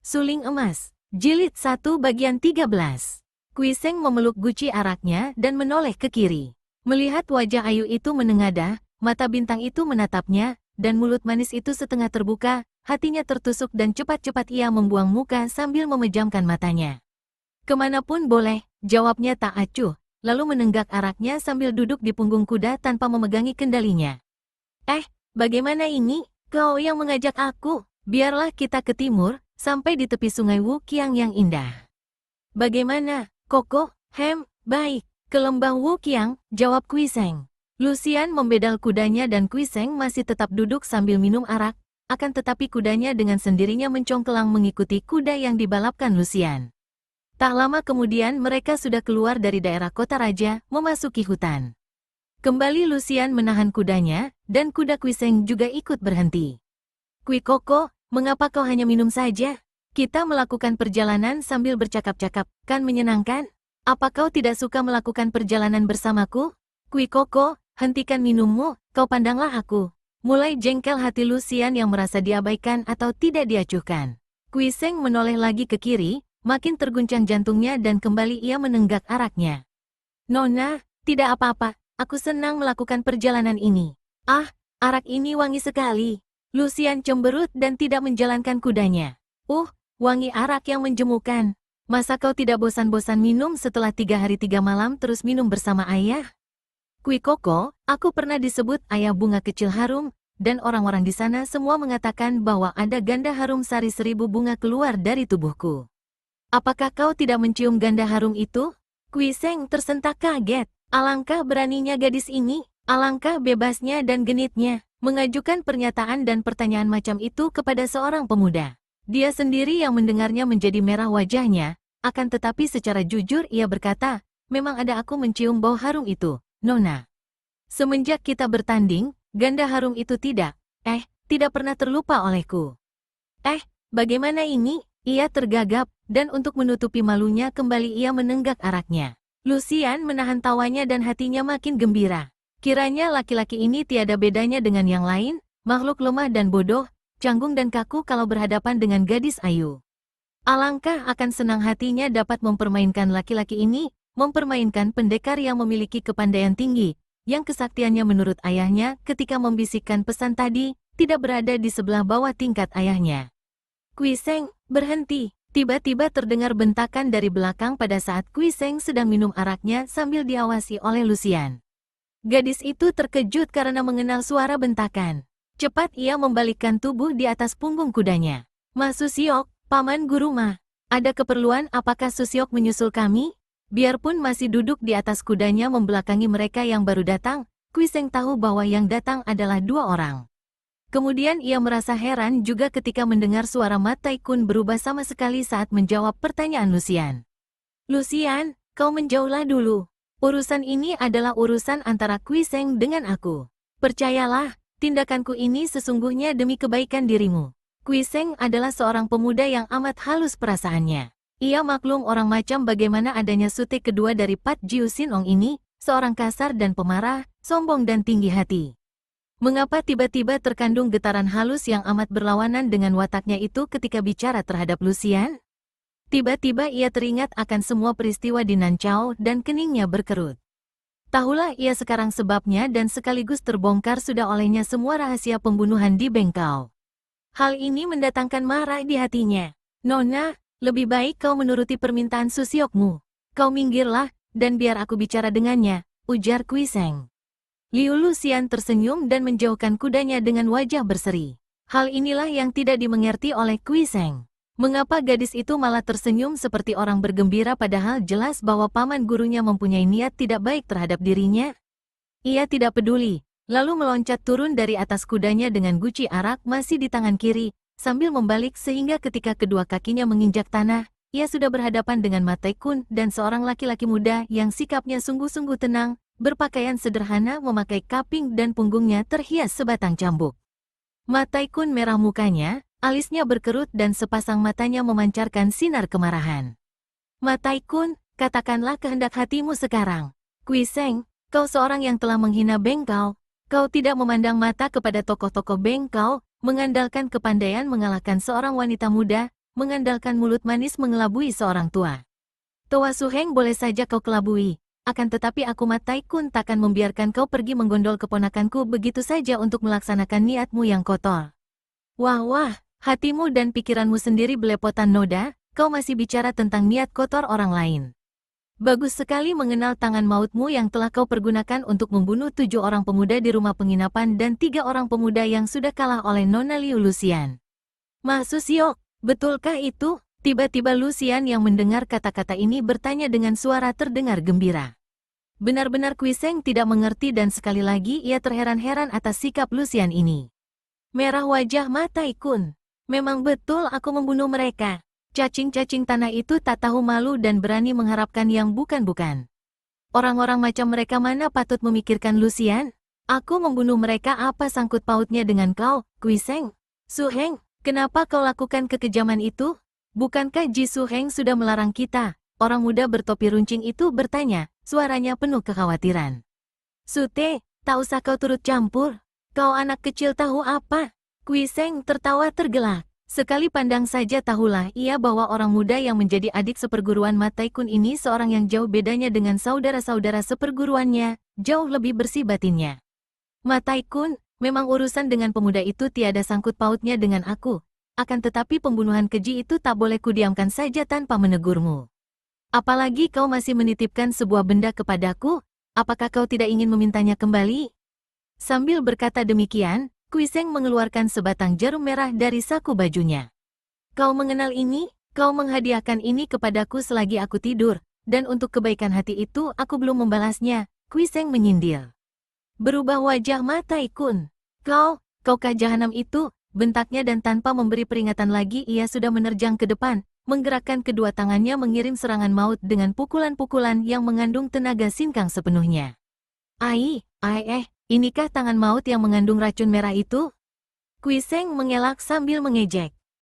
Suling Emas, Jilid 1 bagian 13. Kuiseng memeluk guci araknya dan menoleh ke kiri. Melihat wajah Ayu itu menengadah, mata bintang itu menatapnya, dan mulut manis itu setengah terbuka, hatinya tertusuk dan cepat-cepat ia membuang muka sambil memejamkan matanya. Kemanapun boleh, jawabnya tak acuh, lalu menenggak araknya sambil duduk di punggung kuda tanpa memegangi kendalinya. Bagaimana ini? Kau yang mengajak aku? Biarlah kita ke timur, sampai di tepi sungai Wuqiang yang indah. Bagaimana, Koko? Baik, ke lembah Wuqiang, jawab Kuiseng. Lucian membedal kudanya dan Kuiseng masih tetap duduk sambil minum arak, akan tetapi kudanya dengan sendirinya mencongkelang mengikuti kuda yang dibalapkan Lucian. Tak lama kemudian mereka sudah keluar dari daerah kota raja, memasuki hutan. Kembali Lucian menahan kudanya, dan kuda Kuiseng juga ikut berhenti. Kui Koko, mengapa kau hanya minum saja? Kita melakukan perjalanan sambil bercakap-cakap, kan menyenangkan? Apa kau tidak suka melakukan perjalanan bersamaku? Kui Koko, hentikan minummu, kau pandanglah aku. Mulai jengkel hati Lucian yang merasa diabaikan atau tidak diacuhkan. Kuiseng menoleh lagi ke kiri, makin terguncang jantungnya dan kembali ia menenggak araknya. Nona, tidak apa-apa, aku senang melakukan perjalanan ini. Arak ini wangi sekali. Lucian cemberut dan tidak menjalankan kudanya. Wangi arak yang menjemukan. Masa kau tidak bosan-bosan minum setelah 3 hari 3 malam terus minum bersama ayah? Kui Koko, aku pernah disebut ayah bunga kecil harum, dan orang-orang di sana semua mengatakan bahwa ada ganda harum sari 1000 bunga keluar dari tubuhku. Apakah kau tidak mencium ganda harum itu? Kuiseng tersentak kaget. Alangkah beraninya gadis ini, alangkah bebasnya dan genitnya, mengajukan pernyataan dan pertanyaan macam itu kepada seorang pemuda. Dia sendiri yang mendengarnya menjadi merah wajahnya, akan tetapi secara jujur ia berkata, memang ada aku mencium bau harum itu, Nona. Semenjak kita bertanding, ganda harum itu tidak pernah terlupa olehku. Bagaimana ini? Ia tergagap, dan untuk menutupi malunya kembali ia menenggak araknya. Lucian menahan tawanya dan hatinya makin gembira. Kiranya laki-laki ini tiada bedanya dengan yang lain, makhluk lemah dan bodoh, canggung dan kaku kalau berhadapan dengan gadis ayu. Alangkah akan senang hatinya dapat mempermainkan laki-laki ini, mempermainkan pendekar yang memiliki kepandaian tinggi, yang kesaktiannya menurut ayahnya ketika membisikkan pesan tadi, tidak berada di sebelah bawah tingkat ayahnya. Kuiseng, berhenti. Tiba-tiba terdengar bentakan dari belakang pada saat Kuiseng sedang minum araknya sambil diawasi oleh Lucian. Gadis itu terkejut karena mengenal suara bentakan. Cepat ia membalikkan tubuh di atas punggung kudanya. Ma Susiok, Paman Guru Ma. Ada keperluan apakah Susiok menyusul kami? Biarpun masih duduk di atas kudanya membelakangi mereka yang baru datang, Kuiseng tahu bahwa yang datang adalah 2 orang. Kemudian ia merasa heran juga ketika mendengar suara Ma Taikun berubah sama sekali saat menjawab pertanyaan Lucian. Lucian, kau menjauhlah dulu. Urusan ini adalah urusan antara Kuiseng dengan aku. Percayalah, tindakanku ini sesungguhnya demi kebaikan dirimu. Kuiseng adalah seorang pemuda yang amat halus perasaannya. Ia maklum orang macam bagaimana adanya sutik kedua dari Pat Jiu Sinong ini, seorang kasar dan pemarah, sombong dan tinggi hati. Mengapa tiba-tiba terkandung getaran halus yang amat berlawanan dengan wataknya itu ketika bicara terhadap Lucian? Tiba-tiba ia teringat akan semua peristiwa di Nanchao dan keningnya berkerut. Tahulah ia sekarang sebabnya dan sekaligus terbongkar sudah olehnya semua rahasia pembunuhan di Bengkau. Hal ini mendatangkan marah di hatinya. Nona, lebih baik kau menuruti permintaan Susiokmu. Kau minggirlah, dan biar aku bicara dengannya, ujar Kuiseng. Liu Lucian tersenyum dan menjauhkan kudanya dengan wajah berseri. Hal inilah yang tidak dimengerti oleh Kuiseng. Mengapa gadis itu malah tersenyum seperti orang bergembira padahal jelas bahwa paman gurunya mempunyai niat tidak baik terhadap dirinya? Ia tidak peduli, lalu meloncat turun dari atas kudanya dengan guci arak masih di tangan kiri, sambil membalik sehingga ketika kedua kakinya menginjak tanah, ia sudah berhadapan dengan Ma Taikun dan seorang laki-laki muda yang sikapnya sungguh-sungguh tenang, berpakaian sederhana memakai kaping dan punggungnya terhias sebatang cambuk. Ma Taikun merah mukanya, alisnya berkerut dan sepasang matanya memancarkan sinar kemarahan. Ma Taikun, katakanlah kehendak hatimu sekarang. Kuiseng, kau seorang yang telah menghina Bengkau. Kau tidak memandang mata kepada tokoh-tokoh Bengkau, mengandalkan kepandaian mengalahkan seorang wanita muda, mengandalkan mulut manis mengelabui seorang tua. Toa Su Heng boleh saja kau kelabui, akan tetapi aku Ma Tai Kun takkan membiarkan kau pergi menggondol keponakanku begitu saja untuk melaksanakan niatmu yang kotor. Wah, hatimu dan pikiranmu sendiri belepotan noda, kau masih bicara tentang niat kotor orang lain. Bagus sekali mengenal tangan mautmu yang telah kau pergunakan untuk membunuh 7 orang pemuda di rumah penginapan dan 3 orang pemuda yang sudah kalah oleh Nona Liu Lucian. Ma Susiok, betulkah itu? Tiba-tiba Lucian yang mendengar kata-kata ini bertanya dengan suara terdengar gembira. Benar-benar Kuiseng tidak mengerti dan sekali lagi ia terheran-heran atas sikap Lucian ini. Merah wajah Ma Tai Kun. Memang betul aku membunuh mereka. Cacing-cacing tanah itu tak tahu malu dan berani mengharapkan yang bukan-bukan. Orang-orang macam mereka mana patut memikirkan Lucian? Aku membunuh mereka, apa sangkut pautnya dengan kau, Kuiseng? Su Heng, kenapa kau lakukan kekejaman itu? Bukankah Ji Su Heng sudah melarang kita? Orang muda bertopi runcing itu bertanya, suaranya penuh kekhawatiran. Su Te, tak usah kau turut campur. Kau anak kecil tahu apa? Kuiseng tertawa tergelak. Sekali pandang saja tahulah ia bahwa orang muda yang menjadi adik seperguruan Ma Tai Kun ini seorang yang jauh bedanya dengan saudara-saudara seperguruannya, jauh lebih bersih batinnya. Ma Tai Kun, memang urusan dengan pemuda itu tiada sangkut pautnya dengan aku. Akan tetapi pembunuhan keji itu tak boleh kudiamkan saja tanpa menegurmu. Apalagi kau masih menitipkan sebuah benda kepadaku, apakah kau tidak ingin memintanya kembali? Sambil berkata demikian, Kuiseng mengeluarkan sebatang jarum merah dari saku bajunya. Kau mengenal ini? Kau menghadiahkan ini kepadaku selagi aku tidur, dan untuk kebaikan hati itu aku belum membalasnya, Kuiseng menyindir. Berubah wajah Ma Tai Kun. Kaukah jahanam itu? Bentaknya dan tanpa memberi peringatan lagi ia sudah menerjang ke depan, menggerakkan kedua tangannya mengirim serangan maut dengan pukulan-pukulan yang mengandung tenaga sinkang sepenuhnya. Inikah tangan maut yang mengandung racun merah itu? Kuiseng mengelak sambil mengejek.